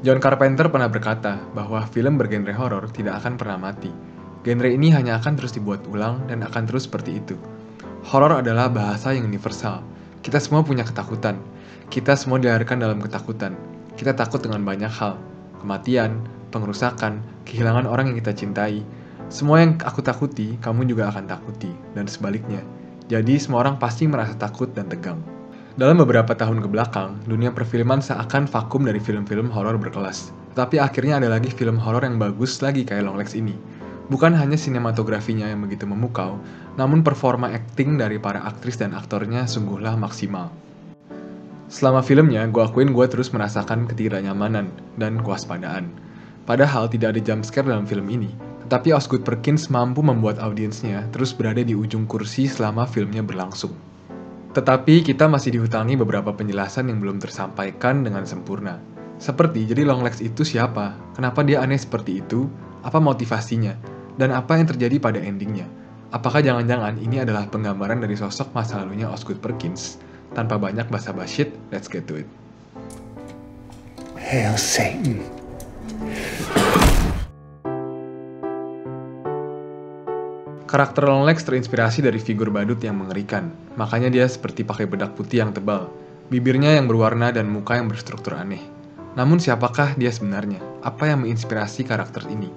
John Carpenter pernah berkata bahwa film bergenre horor tidak akan pernah mati. Genre ini hanya akan terus dibuat ulang dan akan terus seperti itu. Horor adalah bahasa yang universal. Kita semua punya ketakutan. Kita semua dilahirkan dalam ketakutan. Kita takut dengan banyak hal. Kematian, pengerusakan, kehilangan orang yang kita cintai. Semua yang aku takuti, kamu juga akan takuti, dan sebaliknya. Jadi semua orang pasti merasa takut dan tegang. Dalam beberapa tahun ke belakang, dunia perfilman seakan vakum dari film-film horor berkelas. Tetapi akhirnya ada lagi film horor yang bagus lagi kayak Longlegs ini. Bukan hanya sinematografinya yang begitu memukau, namun performa akting dari para aktris dan aktornya sungguhlah maksimal. Selama filmnya, gue akuin gue terus merasakan ketidaknyamanan dan kewaspadaan. Padahal tidak ada jump scare dalam film ini, tetapi Osgood Perkins mampu membuat audiensnya terus berada di ujung kursi selama filmnya berlangsung. Tetapi kita masih dihutangi beberapa penjelasan yang belum tersampaikan dengan sempurna. Seperti, jadi Longlegs itu siapa? Kenapa dia aneh seperti itu? Apa motivasinya? Dan apa yang terjadi pada endingnya? Apakah jangan-jangan ini adalah penggambaran dari sosok masa lalunya Osgood Perkins? Tanpa banyak basa-basi, let's get to it. Hail Satan. Karakter Longlegs terinspirasi dari figur badut yang mengerikan, makanya dia seperti pakai bedak putih yang tebal, bibirnya yang berwarna dan muka yang berstruktur aneh. Namun siapakah dia sebenarnya? Apa yang menginspirasi karakter ini?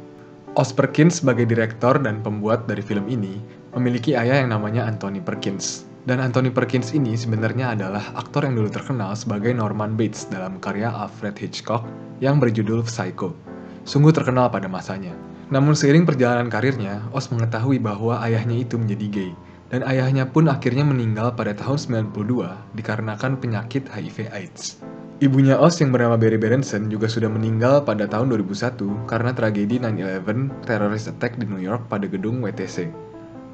Os Perkins sebagai direktur dan pembuat dari film ini memiliki ayah yang namanya Anthony Perkins. Dan Anthony Perkins ini sebenarnya adalah aktor yang dulu terkenal sebagai Norman Bates dalam karya Alfred Hitchcock yang berjudul Psycho. Sungguh terkenal pada masanya. Namun seiring perjalanan karirnya, Os mengetahui bahwa ayahnya itu menjadi gay, dan ayahnya pun akhirnya meninggal pada tahun 92 dikarenakan penyakit HIV/AIDS. Ibunya Os yang bernama Barry Berenson juga sudah meninggal pada tahun 2001 karena tragedi 9/11 terrorist attack di New York pada gedung WTC.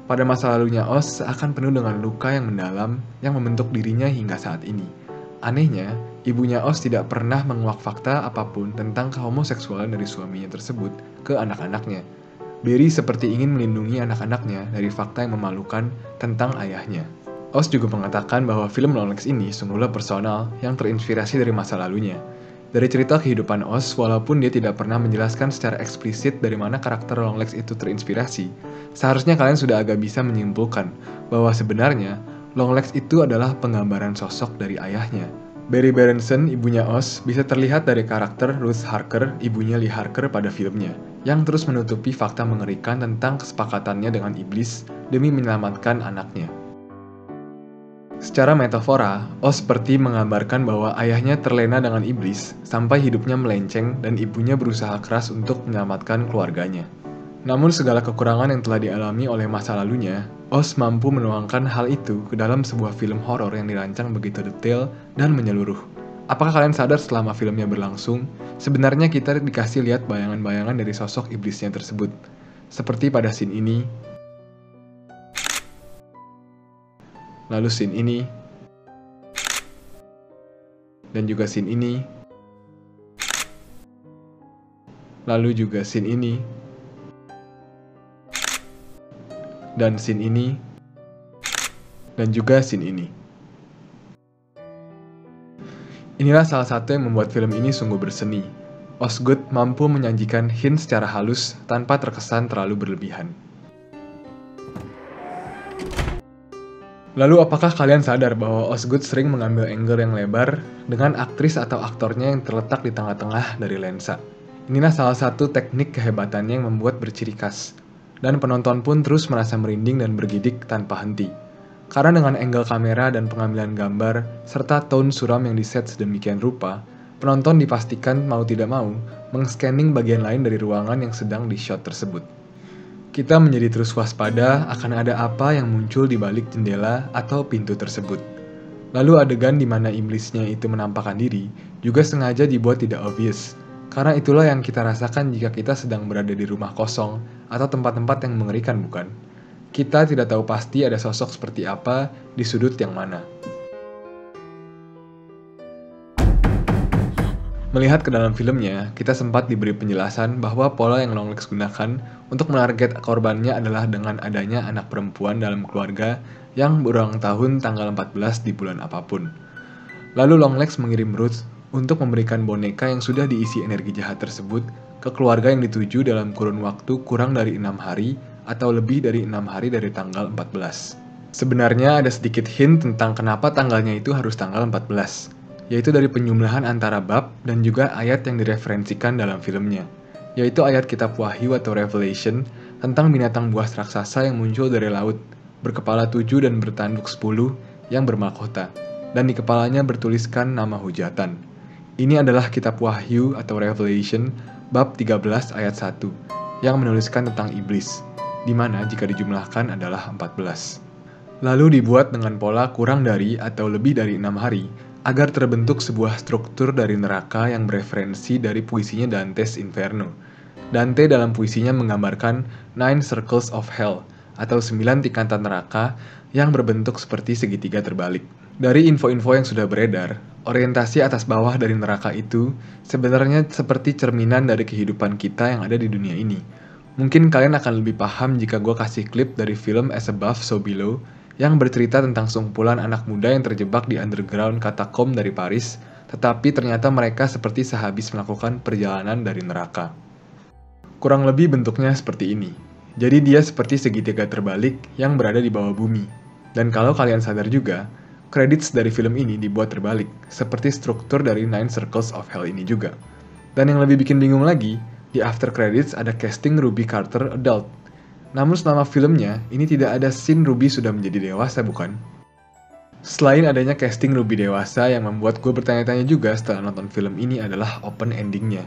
Pada masa lalunya Os seakan penuh dengan luka yang mendalam yang membentuk dirinya hingga saat ini. Anehnya, ibunya Os tidak pernah menguak fakta apapun tentang kehomoseksualan dari suaminya tersebut ke anak-anaknya. Barry seperti ingin melindungi anak-anaknya dari fakta yang memalukan tentang ayahnya. Os juga mengatakan bahwa film Longlegs ini sungguhlah personal yang terinspirasi dari masa lalunya. Dari cerita kehidupan Os, walaupun dia tidak pernah menjelaskan secara eksplisit dari mana karakter Longlegs itu terinspirasi, seharusnya kalian sudah agak bisa menyimpulkan bahwa sebenarnya Longlegs itu adalah penggambaran sosok dari ayahnya. Barry Berenson, ibunya Os, bisa terlihat dari karakter Ruth Harker, ibunya Lee Harker pada filmnya, yang terus menutupi fakta mengerikan tentang kesepakatannya dengan iblis demi menyelamatkan anaknya. Secara metafora, Os seperti menggambarkan bahwa ayahnya terlena dengan iblis sampai hidupnya melenceng dan ibunya berusaha keras untuk menyelamatkan keluarganya. Namun segala kekurangan yang telah dialami oleh masa lalunya, Os mampu menuangkan hal itu ke dalam sebuah film horor yang dirancang begitu detail dan menyeluruh. Apakah kalian sadar selama filmnya berlangsung, sebenarnya kita dikasih lihat bayangan-bayangan dari sosok iblisnya tersebut. Seperti pada scene ini, lalu scene ini, dan juga scene ini, lalu juga scene ini, dan scene ini, dan juga scene ini. Inilah salah satu yang membuat film ini sungguh berseni. Osgood mampu menyajikan hint secara halus tanpa terkesan terlalu berlebihan. Lalu apakah kalian sadar bahwa Osgood sering mengambil angle yang lebar dengan aktris atau aktornya yang terletak di tengah-tengah dari lensa? Inilah salah satu teknik kehebatannya yang membuat berciri khas. Dan penonton pun terus merasa merinding dan bergidik tanpa henti. Karena dengan angle kamera dan pengambilan gambar, serta tone suram yang diset sedemikian rupa, penonton dipastikan mau tidak mau meng-scanning bagian lain dari ruangan yang sedang di-shot tersebut. Kita menjadi terus waspada akan ada apa yang muncul di balik jendela atau pintu tersebut. Lalu adegan di mana iblisnya itu menampakkan diri juga sengaja dibuat tidak obvious. Karena itulah yang kita rasakan jika kita sedang berada di rumah kosong atau tempat-tempat yang mengerikan, bukan? Kita tidak tahu pasti ada sosok seperti apa di sudut yang mana. Melihat ke dalam filmnya, kita sempat diberi penjelasan bahwa pola yang Longlegs gunakan untuk menarget korbannya adalah dengan adanya anak perempuan dalam keluarga yang berulang tahun tanggal 14 di bulan apapun. Lalu Longlegs mengirim Ruth untuk memberikan boneka yang sudah diisi energi jahat tersebut ke keluarga yang dituju dalam kurun waktu kurang dari 6 hari atau lebih dari 6 hari dari tanggal 14. Sebenarnya ada sedikit hint tentang kenapa tanggalnya itu harus tanggal 14, yaitu dari penjumlahan antara bab dan juga ayat yang direferensikan dalam filmnya, yaitu ayat kitab Wahyu atau Revelation tentang binatang buas raksasa yang muncul dari laut, berkepala 7 dan bertanduk 10 yang bermahkota, dan di kepalanya bertuliskan nama hujatan. Ini adalah kitab Wahyu atau Revelation bab 13 ayat 1 yang menuliskan tentang iblis, di mana jika dijumlahkan adalah 14. Lalu dibuat dengan pola kurang dari atau lebih dari 6 hari agar terbentuk sebuah struktur dari neraka yang bereferensi dari puisinya Dante's Inferno. Dante dalam puisinya menggambarkan 9 circles of hell atau 9 tingkatan neraka yang berbentuk seperti segitiga terbalik. Dari info-info yang sudah beredar, orientasi atas bawah dari neraka itu sebenarnya seperti cerminan dari kehidupan kita yang ada di dunia ini. Mungkin kalian akan lebih paham jika gue kasih klip dari film As Above So Below yang bercerita tentang sekumpulan anak muda yang terjebak di underground katakom dari Paris, tetapi ternyata mereka seperti sehabis melakukan perjalanan dari neraka. Kurang lebih bentuknya seperti ini. Jadi dia seperti segitiga terbalik yang berada di bawah bumi. Dan kalau kalian sadar juga, credits dari film ini dibuat terbalik, seperti struktur dari 9 Circles of Hell ini juga. Dan yang lebih bikin bingung lagi, di after credits ada casting Ruby Carter adult. Namun selama filmnya, ini tidak ada scene Ruby sudah menjadi dewasa, bukan? Selain adanya casting Ruby dewasa yang membuat gue bertanya-tanya juga setelah nonton film ini adalah open endingnya.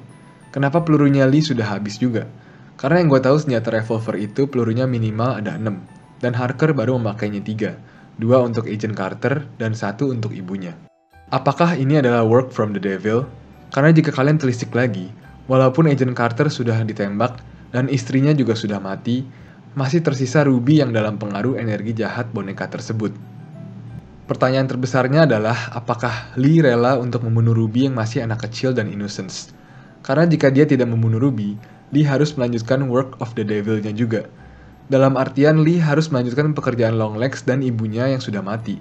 Kenapa pelurunya Lee sudah habis juga? Karena yang gue tahu senjata revolver itu pelurunya minimal ada 6, dan Harker baru memakainya 3, 2 untuk Agent Carter dan 1 untuk ibunya. Apakah ini adalah work from the devil? Karena jika kalian telisik lagi, walaupun Agent Carter sudah ditembak dan istrinya juga sudah mati, masih tersisa Ruby yang dalam pengaruh energi jahat boneka tersebut. Pertanyaan terbesarnya adalah apakah Lee rela untuk membunuh Ruby yang masih anak kecil dan innocence? Karena jika dia tidak membunuh Ruby, Lee harus melanjutkan work of the devil-nya juga. Dalam artian Lee harus melanjutkan pekerjaan Longlegs dan ibunya yang sudah mati.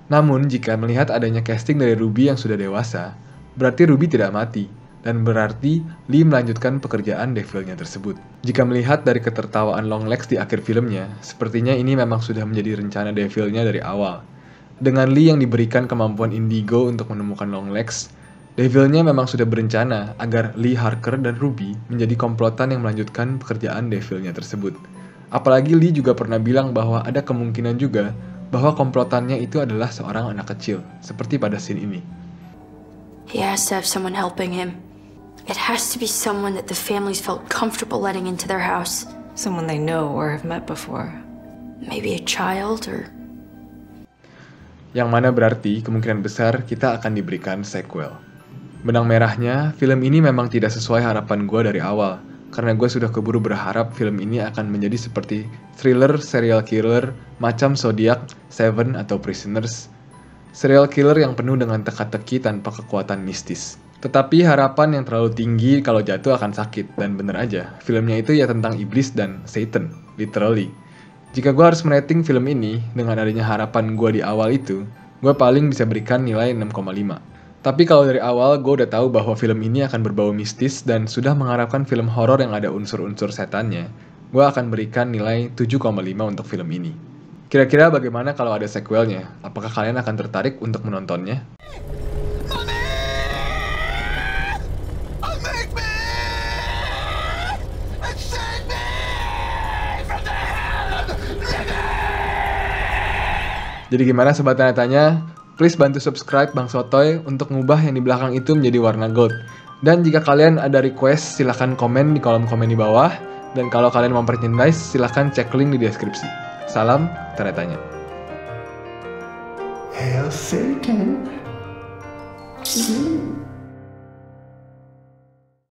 Namun jika melihat adanya casting dari Ruby yang sudah dewasa, berarti Ruby tidak mati, dan berarti Lee melanjutkan pekerjaan devil-nya tersebut. Jika melihat dari ketertawaan Longlegs di akhir filmnya, sepertinya ini memang sudah menjadi rencana devil-nya dari awal. Dengan Lee yang diberikan kemampuan indigo untuk menemukan Longlegs, Devil-nya memang sudah berencana agar Lee, Harker, dan Ruby menjadi komplotan yang melanjutkan pekerjaan Devil-nya tersebut. Apalagi Lee juga pernah bilang bahwa ada kemungkinan juga bahwa komplotannya itu adalah seorang anak kecil, seperti pada scene ini. He has to have someone helping him. It has to be someone that the families felt comfortable letting into their house. Someone they know or have met before. Maybe a child or... Yang mana berarti kemungkinan besar kita akan diberikan sequel. Benang merahnya, film ini memang tidak sesuai harapan gue dari awal, karena gue sudah keburu berharap film ini akan menjadi seperti thriller serial killer macam Zodiac, Seven, atau Prisoners. Serial killer yang penuh dengan teka-teki tanpa kekuatan mistis. Tetapi harapan yang terlalu tinggi kalau jatuh akan sakit, dan bener aja, filmnya itu ya tentang iblis dan Satan, literally. Jika gue harus merating film ini dengan adanya harapan gue di awal itu, gue paling bisa berikan nilai 6,5. Tapi kalau dari awal gue udah tahu bahwa film ini akan berbau mistis dan sudah mengharapkan film horor yang ada unsur-unsur setannya, gue akan berikan nilai 7,5 untuk film ini. Kira-kira bagaimana kalau ada sequelnya? Apakah kalian akan tertarik untuk menontonnya? Jadi gimana sobat tanya-tanya? Please bantu subscribe Bang Sotoy untuk ngubah yang di belakang itu menjadi warna gold. Dan jika kalian ada request, silahkan komen di kolom komen di bawah. Dan kalau kalian mau merchandise, silahkan cek link di deskripsi. Salam tanda tanya. Hail Satan.